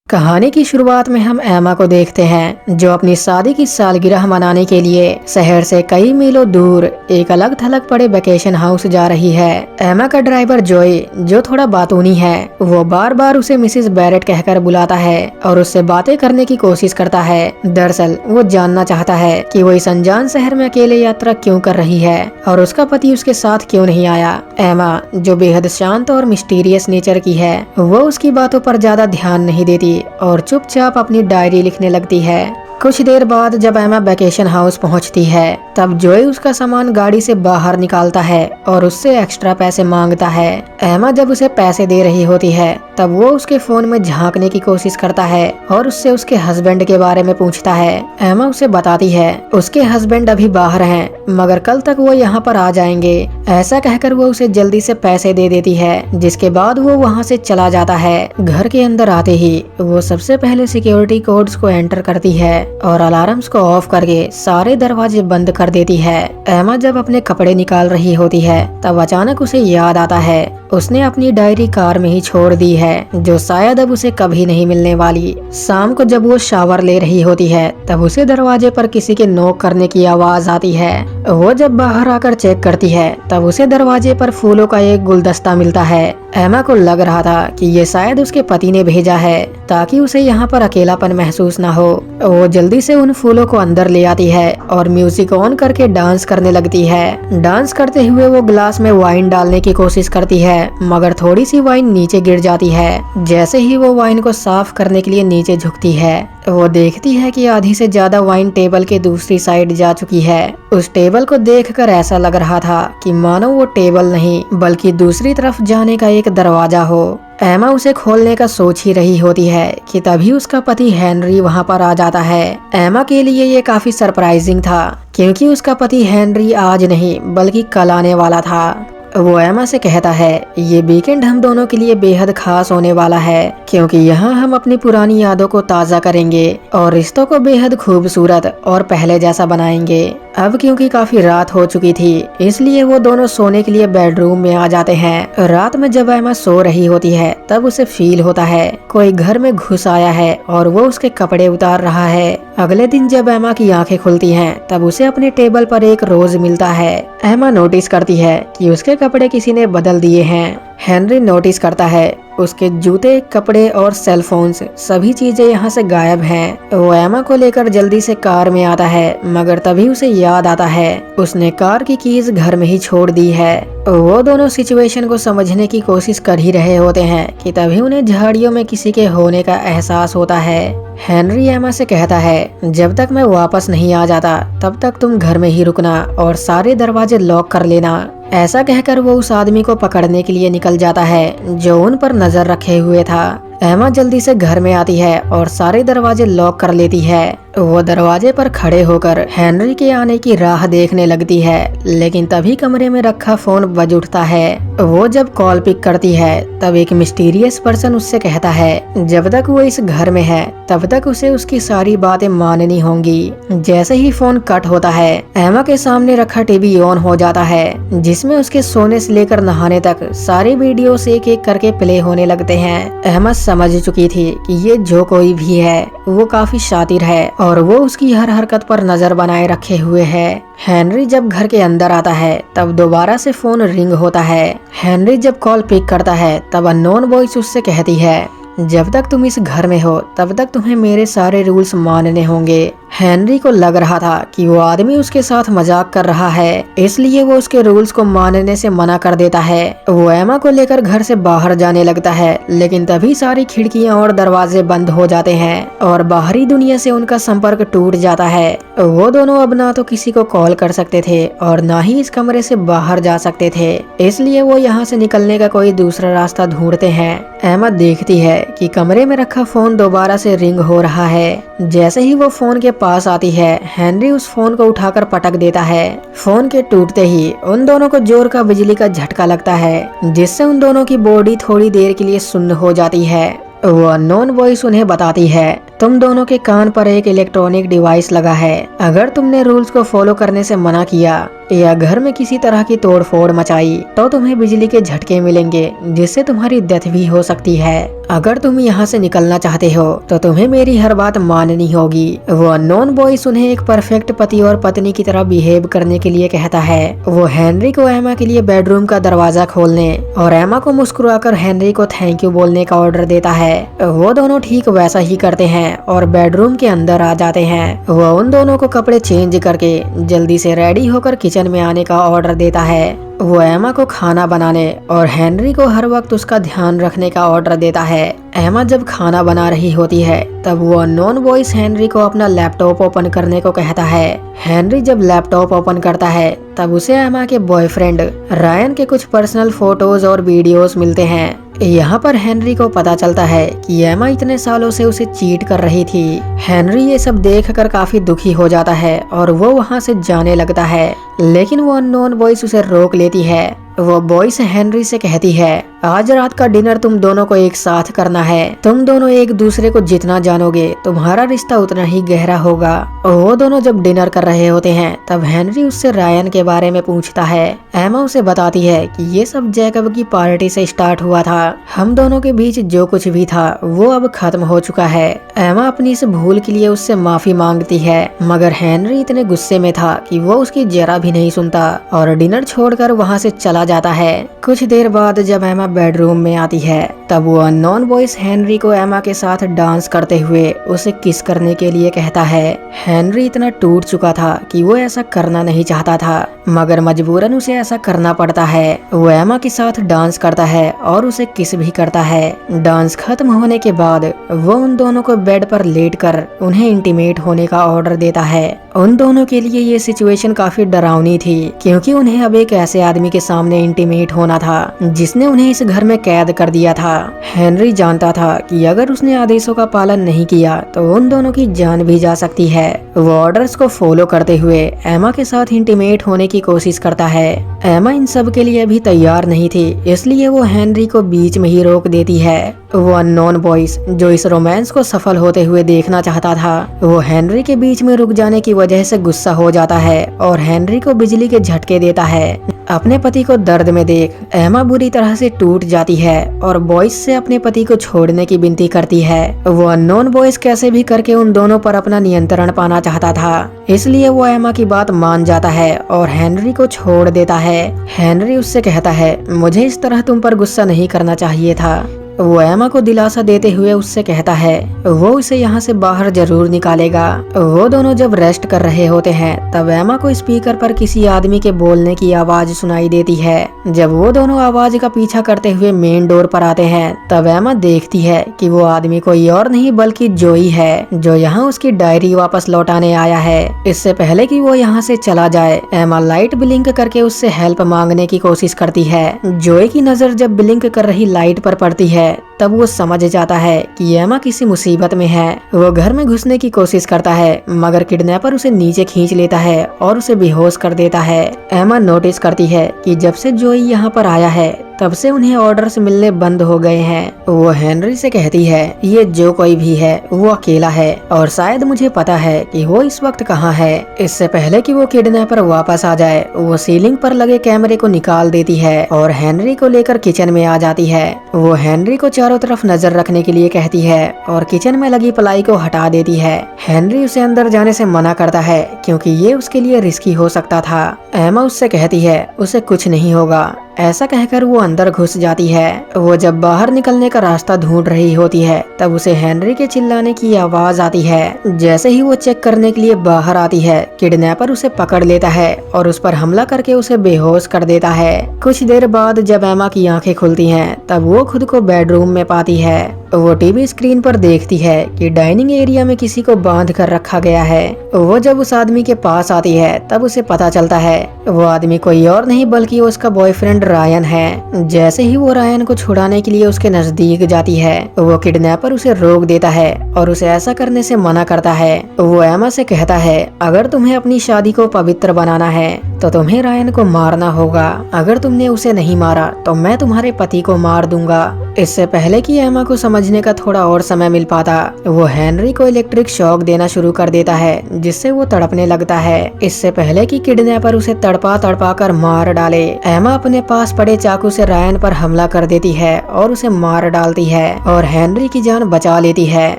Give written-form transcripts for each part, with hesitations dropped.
कहानी की शुरुआत में हम एमा को देखते हैं जो अपनी शादी की सालगिरह मनाने के लिए शहर से कई मीलों दूर एक अलग थलग पड़े वेकेशन हाउस जा रही है। एमा का ड्राइवर जॉय जो थोड़ा बातूनी है वो बार बार उसे मिसेस बैरेट कहकर बुलाता है और उससे बातें करने की कोशिश करता है। दरअसल वो जानना चाहता है कि वो इस अनजान शहर में अकेले यात्रा क्यों कर रही है और उसका पति उसके साथ क्यों नहीं आया। एमा जो बेहद शांत और मिस्टीरियस नेचर की है वो उसकी बातों पर ज्यादा ध्यान नहीं देती और चुपचाप अपनी डायरी लिखने लगती है। कुछ देर बाद जब एमा वेकेशन हाउस पहुंचती है तब जॉय उसका सामान गाड़ी से बाहर निकालता है और उससे एक्स्ट्रा पैसे मांगता है। एमा जब उसे पैसे दे रही होती है तब वो उसके फोन में झांकने की कोशिश करता है और उससे उसके हस्बैंड के बारे में पूछता है। एमा उसे बताती है उसके हस्बैंड अभी बाहर हैं मगर कल तक वो यहाँ पर आ जाएंगे। ऐसा कहकर वो उसे जल्दी से पैसे दे देती है जिसके बाद वो वहाँ से चला जाता है। घर के अंदर आते ही वो सबसे पहले सिक्योरिटी कोड्स को एंटर करती है और अलार्म्स को ऑफ करके सारे दरवाजे बंद कर देती है। एमा जब अपने कपड़े निकाल रही होती है तब अचानक उसे याद आता है उसने अपनी डायरी कार में ही छोड़ दी है जो शायद अब उसे कभी नहीं मिलने वाली। शाम को जब वो शावर ले रही होती है तब उसे दरवाजे पर किसी के नॉक करने की आवाज आती है। वो जब बाहर आकर चेक करती है तब उसे दरवाजे पर फूलों का एक गुलदस्ता मिलता है। एमा को लग रहा था कि ये शायद उसके पति ने भेजा है ताकि उसे यहाँ पर अकेलापन महसूस ना हो। वो जल्दी से उन फूलों को अंदर ले आती है और म्यूजिक ऑन करके डांस करने लगती है। डांस करते हुए वो ग्लास में वाइन डालने की कोशिश करती है मगर थोड़ी सी वाइन नीचे गिर जाती है। जैसे ही वो वाइन को साफ करने के लिए नीचे झुकती है वो देखती है कि आधी से ज्यादा वाइन टेबल के दूसरी साइड जा चुकी है। उस टेबल को देखकर ऐसा लग रहा था कि मानो वो टेबल नहीं बल्कि दूसरी तरफ जाने का एक दरवाजा हो। एमा उसे खोलने का सोच ही रही होती है कि तभी उसका पति हेनरी वहां पर आ जाता है। एमा के लिए ये काफी सरप्राइजिंग था क्योंकि उसका पति हेनरी आज नहीं बल्कि कल आने वाला था। वो एमा से कहता है ये वीकेंड हम दोनों के लिए बेहद खास होने वाला है क्योंकि यहाँ हम अपनी पुरानी यादों को ताज़ा करेंगे और रिश्तों को बेहद खूबसूरत और पहले जैसा बनाएंगे। अब क्योंकि काफी रात हो चुकी थी इसलिए वो दोनों सोने के लिए बेडरूम में आ जाते हैं। रात में जब एमा सो रही होती है तब उसे फील होता है कोई घर में घुस आया है और वो उसके कपड़े उतार रहा है। अगले दिन जब एमा की आंखें खुलती हैं तब उसे अपने टेबल पर एक रोज मिलता है। एमा नोटिस करती है कि उसके कपड़े किसी ने बदल दिए हैं। हेनरी नोटिस करता है उसके जूते, कपड़े और सेल फोन्स सभी चीजें यहाँ से गायब हैं। वो एमा को लेकर जल्दी से कार में आता है मगर तभी उसे याद आता है उसने कार की कीज घर में ही छोड़ दी है। वो दोनों सिचुएशन को समझने की कोशिश कर ही रहे होते हैं कि तभी उन्हें झाड़ियों में किसी के होने का एहसास होता है। हेनरी एमा से कहता है जब तक मैं वापस नहीं आ जाता तब तक तुम घर में ही रुकना और सारे दरवाजे लॉक कर लेना। ऐसा कहकर वो उस आदमी को पकड़ने के लिए निकल जाता है जो उन पर नजर रखे हुए था। एमा जल्दी से घर में आती है और सारे दरवाजे लॉक कर लेती है। वो दरवाजे पर खड़े होकर हेनरी के आने की राह देखने लगती है लेकिन तभी कमरे में रखा फोन बज उठता है। वो जब कॉल पिक करती है तब एक मिस्टीरियस पर्सन उससे कहता है जब तक वो इस घर में है तब तक उसे उसकी सारी बातें माननी होंगी। जैसे ही फोन कट होता है एमा के सामने रखा टीवी ऑन हो जाता है जिसमें उसके सोने से लेकर नहाने तक सारे वीडियोस एक एक करके प्ले होने लगते हैं। एमा समझ चुकी थी कि ये जो कोई भी है वो काफी शातिर है और वो उसकी हर हरकत पर नजर बनाए रखे हुए है। हेनरी जब घर के अंदर आता है तब दोबारा से फोन रिंग होता है। हेनरी जब कॉल पिक करता है तब अननोन वॉइस उससे कहती है जब तक तुम इस घर में हो तब तक तुम्हें मेरे सारे रूल्स मानने होंगे। हेनरी को लग रहा था कि वो आदमी उसके साथ मजाक कर रहा है इसलिए वो उसके रूल्स को मानने से मना कर देता है। वो एमा को लेकर घर से बाहर जाने लगता है लेकिन तभी सारी खिड़कियां और दरवाजे बंद हो जाते हैं और बाहरी दुनिया से उनका संपर्क टूट जाता है। वो दोनों अब ना तो किसी को कॉल कर सकते थे और ना ही इस कमरे से बाहर जा सकते थे इसलिए वो यहाँ से निकलने का कोई दूसरा रास्ता ढूंढते हैं। एमा देखती है कि कमरे में रखा फोन दोबारा से रिंग हो रहा है। जैसे ही वो फोन के पास आती है हेनरी उस फोन को उठाकर पटक देता है। फोन के टूटते ही उन दोनों को जोर का बिजली का झटका लगता है जिससे उन दोनों की बॉडी थोड़ी देर के लिए सुन्न हो जाती है। वो अननोन वॉइस उन्हें बताती है तुम दोनों के कान पर एक इलेक्ट्रॉनिक डिवाइस लगा है। अगर तुमने रूल्स को फॉलो करने से मना किया या घर में किसी तरह की तोड़फोड़ मचाई तो तुम्हें बिजली के झटके मिलेंगे, जिससे तुम्हारी डेथ भी हो सकती है। अगर तुम यहाँ से निकलना चाहते हो तो तुम्हें मेरी हर बात माननी होगी। वो अननोन बॉयस उन्हें एक परफेक्ट पति और पत्नी की तरह बिहेव करने के लिए कहता है। वो हेनरी को एमा के लिए बेडरूम का दरवाजा खोलने और एमा को मुस्कुराकर हेनरी को थैंक यू बोलने का ऑर्डर देता है। वो दोनों ठीक वैसा ही करते हैं और बेडरूम के अंदर आ जाते हैं। वो उन दोनों को कपड़े चेंज करके जल्दी से रेडी होकर किचन में आने का ऑर्डर देता है। वो एमा को खाना बनाने और हेनरी को हर वक्त उसका ध्यान रखने का ऑर्डर देता है। एमा जब खाना बना रही होती है तब वो अननोन बॉयस हेनरी को अपना लैपटॉप ओपन करने को कहता है। हेनरी जब लैपटॉप ओपन करता है तब उसे एमा के बॉयफ्रेंड रायन के कुछ पर्सनल फोटोज और वीडियोस मिलते हैं। यहाँ पर हेनरी को पता चलता है कि एमा इतने सालों से उसे चीट कर रही थी। हेनरी ये सब देखकर काफी दुखी हो जाता है और वो वहाँ से जाने लगता है, लेकिन वो अननोन बॉयस उसे रोक लेती है। वो बॉयस हेनरी से कहती है, आज रात का डिनर तुम दोनों को एक साथ करना है। तुम दोनों एक दूसरे को जितना जानोगे तुम्हारा रिश्ता उतना ही गहरा होगा। वो दोनों जब डिनर कर रहे होते हैं तब हेनरी उससे रायन के बारे में पूछता है। एमा उसे बताती है कि ये सब जैकब की पार्टी से स्टार्ट हुआ था। हम दोनों के बीच जो कुछ भी था वो अब खत्म हो चुका है। एमा अपनी इस भूल के लिए उससे माफी मांगती है, मगर हेनरी इतने गुस्से में था कि वो उसकी जरा भी नहीं सुनता और डिनर छोड़कर वहाँ से चला जाता है। कुछ देर बाद जब एमा बेडरूम में आती है तब वो अननोन बॉयस हेनरी को एमा के साथ डांस करते हुए उसे किस करने के लिए कहता है। हेनरी इतना टूट चुका था कि वो ऐसा करना नहीं चाहता था, मगर मजबूरन उसे ऐसा करना पड़ता है। वो एमा के साथ डांस करता है और उसे किस भी करता है। डांस खत्म होने के बाद वो उन दोनों को बेड पर लेटकर उन्हें इंटीमेट होने का ऑर्डर देता है। उन दोनों के लिए ये सिचुएशन काफी डरावनी थी, क्योंकि उन्हें अब एक ऐसे आदमी के सामने इंटीमेट होना था जिसने उन्हें इस घर में कैद कर दिया था। हेनरी जानता था कि अगर उसने आदेशों का पालन नहीं किया तो उन दोनों की जान भी जा सकती है। वो ऑर्डर्स को फॉलो करते हुए एमा के साथ इंटीमेट होने की कोशिश करता है। एमा इन सब के लिए अभी तैयार नहीं थी, इसलिए वो हेनरी को बीच में ही रोक देती है। वो अननोन बॉयस जो इस रोमांस को सफल होते हुए देखना चाहता था, वो हेनरी के बीच में रुक जाने की वजह से गुस्सा हो जाता है और हेनरी को बिजली के झटके देता है। अपने पति को दर्द में देख एमा बुरी तरह से टूट जाती है और बॉयस से अपने पति को छोड़ने की विनती करती है। वो अननोन बॉयस कैसे भी करके उन दोनों पर अपना नियंत्रण पाना चाहता था, इसलिए वो एमा की बात मान जाता है और हेनरी को छोड़ देता है। हेनरी उससे कहता है, मुझे इस तरह तुम पर गुस्सा नहीं करना चाहिए था। वो एमा को दिलासा देते हुए उससे कहता है वो उसे यहाँ से बाहर जरूर निकालेगा। वो दोनों जब रेस्ट कर रहे होते हैं तब एमा को स्पीकर पर किसी आदमी के बोलने की आवाज सुनाई देती है। जब वो दोनों आवाज का पीछा करते हुए मेन डोर पर आते हैं तब एमा देखती है कि वो आदमी कोई और नहीं बल्कि जोई है, जो यहाँ उसकी डायरी वापस लौटाने आया है। इससे पहले कि वो यहाँ से चला जाए, एमा लाइट ब्लिंक करके उससे हेल्प मांगने की कोशिश करती है। जोई की नजर जब ब्लिंक कर रही लाइट पर पड़ती है तब वो समझ जाता है कि एमा किसी मुसीबत में है। वो घर में घुसने की कोशिश करता है, मगर किडनैपर उसे नीचे खींच लेता है और उसे बेहोश कर देता है। एमा नोटिस करती है कि जब से जोई यहाँ पर आया है तब से उन्हें ऑर्डर्स मिलने बंद हो गए हैं। वो हेनरी से कहती है, ये जो कोई भी है वो अकेला है और शायद मुझे पता है कि वो इस वक्त कहाँ है। इससे पहले कि वो किडनैपर वापस आ जाए, वो सीलिंग पर लगे कैमरे को निकाल देती है और हेनरी को लेकर किचन में आ जाती है। वो हेनरी को चारों तरफ नजर रखने के लिए कहती है और किचन में लगी प्लाई को हटा देती है। हेनरी उसे अंदर जाने से मना करता है क्योंकि ये उसके लिए रिस्की हो सकता था। एमा उससे कहती है उसे कुछ नहीं होगा। ऐसा कहकर वो अंदर घुस जाती है। वो जब बाहर निकलने का रास्ता ढूंढ रही होती है तब उसे हेनरी के चिल्लाने की आवाज आती है। जैसे ही वो चेक करने के लिए बाहर आती है, किडनैपर उसे पकड़ लेता है और उस पर हमला करके उसे बेहोश कर देता है। कुछ देर बाद जब एमा की आंखें खुलती हैं तब वो खुद को बेडरूम में पाती है। वो टीवी स्क्रीन पर देखती है कि डाइनिंग एरिया में किसी को बांध कर रखा गया है। वो जब उस आदमी के पास आती है तब उसे पता चलता है वो आदमी कोई और नहीं बल्कि उसका बॉयफ्रेंड रायन है। जैसे ही वो रायन को छुड़ाने के लिए उसके नजदीक जाती है, वो किडनैपर उसे रोक देता है और उसे ऐसा करने से मना करता है। वो एमा से कहता है, अगर तुम्हें अपनी शादी को पवित्र बनाना है तो तुम्हें रायन को मारना होगा। अगर तुमने उसे नहीं मारा तो मैं तुम्हारे पति को मार दूंगा। इससे पहले कि एमा को समझने का थोड़ा और समय मिल पाता, वो हेनरी को इलेक्ट्रिक शॉक देना शुरू कर देता है, जिससे वो तड़पने लगता है। इससे पहले कि किडनैपर उसे तड़पा तड़पा कर मार डाले, एमा अपने पास पड़े चाकू से रायन पर हमला कर देती है और उसे मार डालती है और हेनरी की जान बचा लेती है।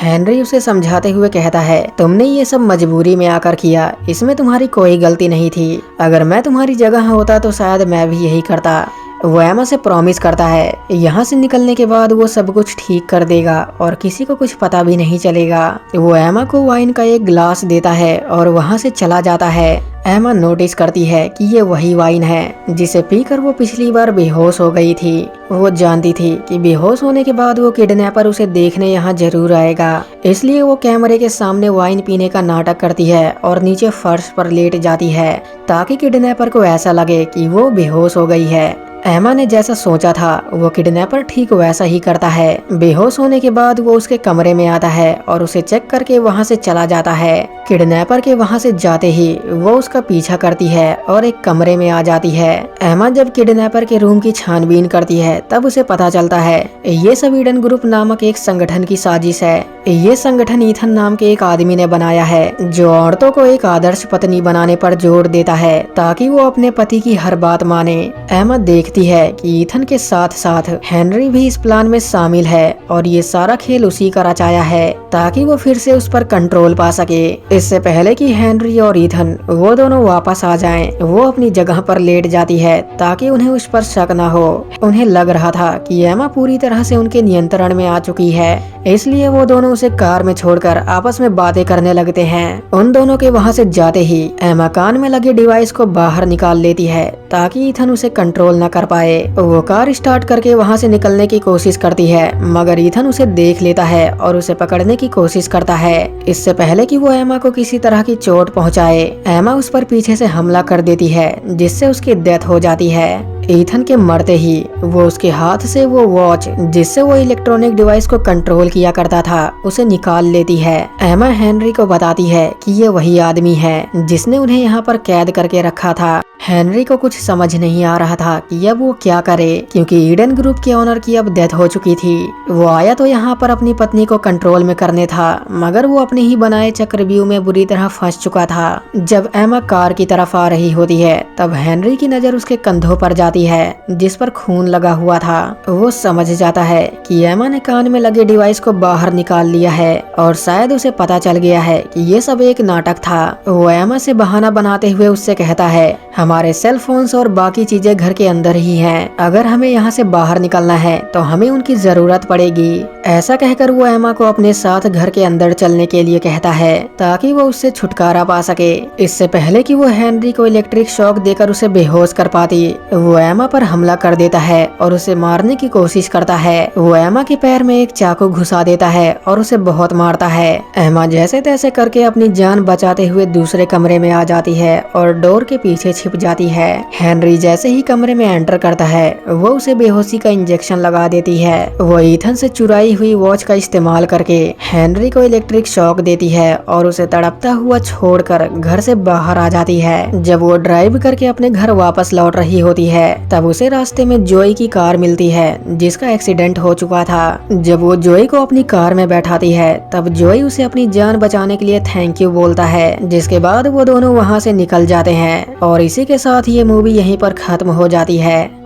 हेनरी उसे समझाते हुए कहता है, तुमने ये सब मजबूरी में आकर किया, इसमें तुम्हारी कोई गलती नहीं थी। अगर मैं तुम्हारी जगह होता तो शायद मैं भी यही करता। वो एमा से प्रॉमिस करता है यहाँ से निकलने के बाद वो सब कुछ ठीक कर देगा और किसी को कुछ पता भी नहीं चलेगा। वो एमा को वाइन का एक ग्लास देता है और वहाँ से चला जाता है। एमा नोटिस करती है कि ये वही वाइन है जिसे पीकर वो पिछली बार बेहोश हो गई थी। वो जानती थी कि बेहोश होने के बाद वो किडनैपर उसे देखने यहाँ जरूर आएगा, इसलिए वो कैमरे के सामने वाइन पीने का नाटक करती है और नीचे फर्श पर लेट जाती है ताकि किडनैपर को ऐसा लगे कि वो बेहोश हो गई है। एमा ने जैसा सोचा था वो किडनैपर ठीक वैसा ही करता है। बेहोश होने के बाद वो उसके कमरे में आता है और उसे चेक करके वहाँ से चला जाता है। किडनैपर के वहाँ से जाते ही वो उसका पीछा करती है और एक कमरे में आ जाती है। एमा जब किडनैपर के रूम की छानबीन करती है तब उसे पता चलता है ये सब ईडन ग्रुप नामक एक संगठन की साजिश है। ये संगठन ईथन नाम के एक आदमी ने बनाया है जो औरतों को एक आदर्श पत्नी बनाने पर जोर देता है ताकि वो अपने पति की हर बात माने। एमा देखती है कि ईथन के साथ साथ हेनरी भी इस प्लान में शामिल है और ये सारा खेल उसी का रचाया है ताकि वो फिर से उस पर कंट्रोल पा सके। इससे पहले कि हेनरी और ईथन वो दोनों वापस आ जाएं, वो अपनी जगह पर लेट जाती है ताकि उन्हें उस पर शक न हो। उन्हें लग रहा था कि एमा पूरी तरह से उनके नियंत्रण में आ चुकी है, इसलिए वो दोनों उसे कार में छोड़कर आपस में बातें करने लगते हैं। उन दोनों के वहाँ से जाते ही एमा कान में लगे डिवाइस को बाहर निकाल लेती है ताकि ईथन उसे कंट्रोल न कर पाए। वो कार स्टार्ट करके वहाँ से निकलने की कोशिश करती है मगर ईथन उसे देख लेता है और उसे पकड़ने की कोशिश करता है। इससे पहले कि वो एमा को किसी तरह की चोट पहुंचाए, एमा उस पर पीछे से हमला कर देती है जिससे उसकी डेथ हो जाती है। ईथन के मरते ही वो उसके हाथ से वो वॉच जिससे वो इलेक्ट्रॉनिक डिवाइस को कंट्रोल किया करता था उसे निकाल लेती है। एमा हेनरी को बताती है कि ये वही आदमी है जिसने उन्हें यहाँ पर कैद करके रखा था। हेनरी को कुछ समझ नहीं आ रहा था कि अब वो क्या करे क्योंकि ईडन ग्रुप के ओनर की अब डेथ हो चुकी थी। वो आया तो यहाँ पर अपनी पत्नी को कंट्रोल में करने था मगर वो अपने ही बनाए चक्रव्यूह में बुरी तरह फंस चुका था। जब एमा कार की तरफ आ रही होती है तब हेनरी की नजर उसके कंधों पर जाती है जिस पर खून लगा हुआ था। वो समझ जाता है कि एमा ने कान में लगे डिवाइस को बाहर निकाल लिया है और शायद उसे पता चल गया है कि ये सब एक नाटक था। वो एमा से बहाना बनाते हुए उससे कहता है हमारे सेल फोन्स और बाकी चीजें घर के अंदर ही हैं। अगर हमें यहाँ से बाहर निकलना है तो हमें उनकी जरूरत पड़ेगी। ऐसा कहकर वो एमा को अपने साथ घर के अंदर चलने के लिए कहता है ताकि वो उससे छुटकारा पा सके। इससे पहले कि वो हेनरी को इलेक्ट्रिक शॉक देकर उसे बेहोश कर पाती, वो एमा पर हमला कर देता है और उसे मारने की कोशिश करता है। वो एमा के पैर में एक चाकू घुसा देता है और उसे बहुत मारता है। एमा जैसे तैसे करके अपनी जान बचाते हुए दूसरे कमरे में आ जाती है और डोर के पीछे छिप जाती है। हेनरी जैसे ही कमरे में एंटर करता है वो उसे बेहोशी का इंजेक्शन लगा देती है। वो ईथन से चुराई हुई वॉच का इस्तेमाल करके हेनरी को इलेक्ट्रिक शॉक देती है और उसे तड़पता हुआ छोड़कर घर से बाहर आ जाती है। जब वो ड्राइव करके अपने घर वापस लौट रही होती है तब उसे रास्ते में जोई की कार मिलती है जिसका एक्सीडेंट हो चुका था। जब वो जोई को अपनी कार में बैठाती है तब जोई उसे अपनी जान बचाने के लिए थैंक यू बोलता है, जिसके बाद वो दोनों वहाँ से निकल जाते हैं और इसी के साथ ये मूवी यहीं पर खत्म हो जाती है।